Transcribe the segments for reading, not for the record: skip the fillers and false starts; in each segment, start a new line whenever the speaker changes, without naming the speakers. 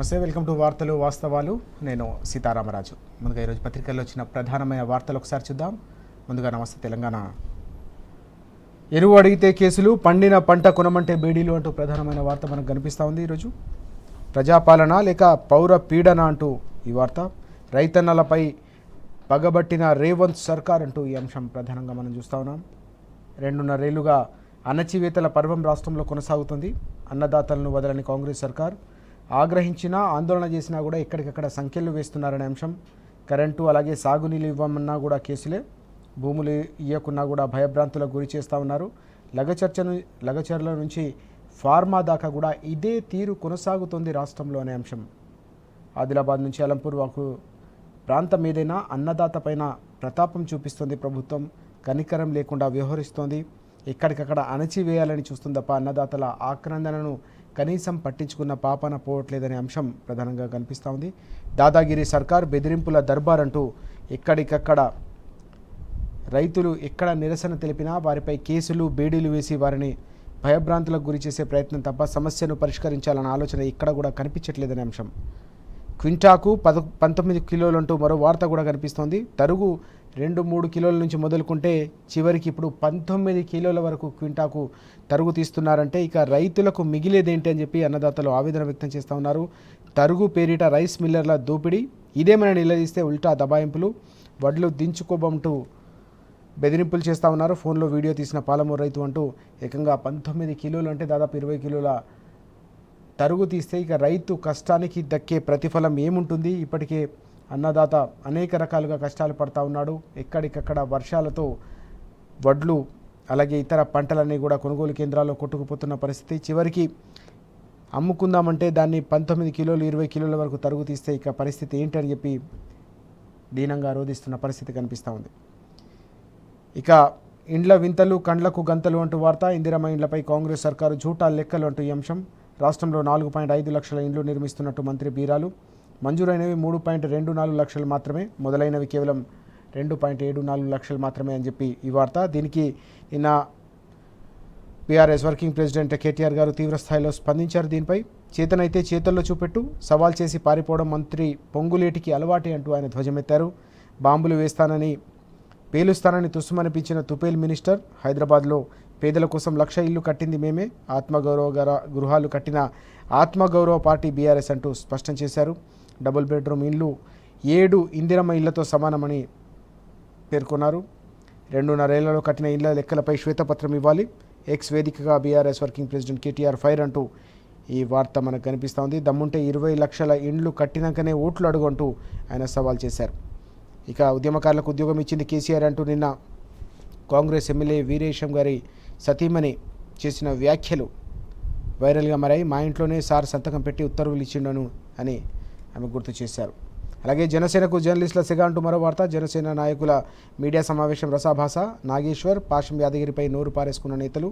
నమస్తే, welcome to వార్తలు వాస్తవాలు. నేను సీతారామరాజు. ముందుగా ఈరోజు పత్రికల్లో వచ్చిన ప్రధానమైన వార్తలు ఒకసారి చూద్దాం. ముందుగా నమస్తే తెలంగాణ. ఎరువు అడిగితే కేసులు, పండిన పంట కొనమంటే బేడీలు అంటూ ప్రధానమైన వార్త మనకు కనిపిస్తూ ఉంది. ఈరోజు ప్రజాపాలన లేక పౌర పీడన అంటూ ఈ వార్త. రైతన్నలపై పగబట్టిన రేవంత్ సర్కార్ అంటూ ఈ అంశం ప్రధానంగా మనం చూస్తూ ఉన్నాం. 2.5 ఏళ్లుగా అణచివేతల పర్వం రాష్ట్రంలో కొనసాగుతుంది. అన్నదాతలను వదలని కాంగ్రెస్ సర్కార్ ఆగ్రహించినా, ఆందోళన చేసినా కూడా ఎక్కడికక్కడ సంఖ్యలు వేస్తున్నారనే అంశం. కరెంటు అలాగే సాగునీళ్ళు ఇవ్వమన్నా కూడా కేసులే. భూములు ఇవ్వకున్నా కూడా భయభ్రాంతులకు గురి చేస్తూ ఉన్నారు. లగచర్ల నుంచి ఫార్మా దాకా కూడా ఇదే తీరు కొనసాగుతుంది రాష్ట్రంలో అనే అంశం. ఆదిలాబాద్ నుంచి అలంపూర్ వరకు ప్రాంతం ఏదైనా అన్నదాత పైన ప్రతాపం చూపిస్తుంది ప్రభుత్వం. కనికరం లేకుండా వ్యవహరిస్తోంది. ఎక్కడికక్కడ అణచివేయాలని చూస్తుంది తప్ప అన్నదాతల ఆక్రందనను కనీసం పట్టించుకున్న పాపన పోవట్లేదనే అంశం ప్రధానంగా కనిపిస్తూ ఉంది. దాదాగిరి సర్కార్, బెదిరింపుల దర్బార్ అంటూ ఎక్కడికక్కడ రైతులు ఎక్కడ నిరసన తెలిపినా వారిపై కేసులు, బేడీలు వేసి వారిని భయభ్రాంతులకు గురి చేసే ప్రయత్నం తప్ప సమస్యను పరిష్కరించాలన్న ఆలోచన ఇక్కడ కూడా కనిపించట్లేదనే అంశం. క్వింటాకు 19 కిలోలు అంటూ మరో వార్త కూడా కనిపిస్తోంది. తరుగు 2-3 కిలోల నుంచి మొదలుకుంటే చివరికి ఇప్పుడు 19 కిలోల వరకు క్వింటాకు తరుగు తీస్తున్నారంటే ఇక రైతులకు మిగిలేదేంటి అని చెప్పి అన్నదాతలు ఆవేదన వ్యక్తం చేస్తూ ఉన్నారు. తరుగు పేరిట రైస్ మిల్లర్ల దోపిడీ, ఇదేమైనా నిలదీస్తే ఉల్టా దబాయింపులు, వడ్లు దించుకోబంటూ బెదిరింపులు చేస్తూ ఉన్నారు. ఫోన్లో వీడియో తీసిన పాలమూరు రైతు అంటూ ఏకంగా 19 కిలోలు అంటే దాదాపు 20 కిలోల తరుగు తీస్తే ఇక రైతు కష్టానికి దక్కే ప్రతిఫలం ఏముంటుంది? ఇప్పటికే అన్నదాత అనేక రకాలుగా కష్టాలు పడుతూ ఉన్నాడు. ఎక్కడికక్కడ వర్షాలతో వడ్లు అలాగే ఇతర పంటలన్నీ కూడా కొనుగోలు కేంద్రాల్లో కొట్టుకుపోతున్న పరిస్థితి. చివరికి అమ్ముకుందామంటే దాన్ని 19 కిలోలు 20 కిలోల వరకు తరుగు తీస్తే ఇక పరిస్థితి ఏంటని చెప్పి దీనంగా రోధిస్తున్న పరిస్థితి కనిపిస్తూ ఉంది. ఇక ఇండ్ల వింతలు, కండ్లకు గంతలు అంటూ వార్త. ఇందిరమ్మ ఇండ్లపై కాంగ్రెస్ సర్కారు జూటా లెక్కలు అంటూ ఈ అంశం. రాష్ట్రంలో 4.5 లక్షల ఇండ్లు నిర్మిస్తున్నట్టు మంత్రి బీరాలు. మంజూరైనవి 3.24 లక్షలు మాత్రమే, మొదలైనవి కేవలం 2.74 లక్షలు మాత్రమే అని చెప్పి ఈ వార్త. దీనికి నిన్న బీఆర్ఎస్ వర్కింగ్ ప్రెసిడెంట్ కేటీఆర్ గారు తీవ్రస్థాయిలో స్పందించారు. దీనిపై చేతనైతే చేతల్లో చూపెట్టు, సవాల్ చేసి పారిపోవడం మంత్రి పొంగులేటికి అలవాటే అంటూ ఆయన ధ్వజమెత్తారు. బాంబులు వేస్తానని, పేలుస్తానని తుస్సుమనిపించిన తుపేల్ మినిస్టర్. హైదరాబాద్లో పేదల కోసం 1,00,000 ఇల్లు కట్టింది మేమే, ఆత్మగౌరవ గృహాలు కట్టిన ఆత్మగౌరవ పార్టీ బీఆర్ఎస్ అంటూ స్పష్టం చేశారు. డబుల్ బెడ్రూమ్ ఇల్లు 7 ఇందిరమ్మ ఇళ్లతో సమానమని పేర్కొన్నారు. 2.5 ఏళ్లలో కట్టిన ఇళ్ల లెక్కలపై శ్వేతపత్రం ఇవ్వాలి. ఎక్స్ వేదికగా BRS working president KTR fire అంటూ ఈ వార్త మనకు కనిపిస్తూ ఉంది. దమ్ముంటే 20 లక్షల ఇండ్లు కట్టినాకనే ఓట్లు అడుగు అంటూ ఆయన సవాల్ చేశారు. ఇక ఉద్యమకారులకు ఉద్యోగం ఇచ్చింది కేసీఆర్ అంటూ నిన్న కాంగ్రెస్ ఎమ్మెల్యే వీరేశం గారి సతీమణి చేసిన వ్యాఖ్యలు వైరల్గా మారాయి. మా ఇంట్లోనే సార్ సంతకం పెట్టి ఉత్తర్వులు ఇచ్చిండను అని ఆమె గుర్తు చేశారు. అలాగే జనసేనకు జర్నలిస్టుల సెగ అంటూ మరో వార్త. జనసేన నాయకుల మీడియా సమావేశం రసాభాస. నాగేశ్వర్, పాషం యాదగిరిపై నోరు పారేసుకున్న నేతలు.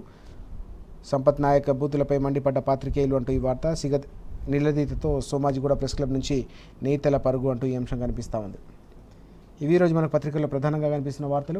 సంపత్ నాయక్ బూతులపై మండిపడ్డ పాత్రికేయులు అంటూ ఈ వార్త. సిగ నిలదీతతో సోమాజిగూడ ప్రెస్ క్లబ్ నుంచి నేతల పరుగు అంటూ ఈ అంశం కనిపిస్తూ ఉంది. ఇవి ఈరోజు మన పత్రికల్లో ప్రధానంగా కనిపిస్తున్న వార్తలు.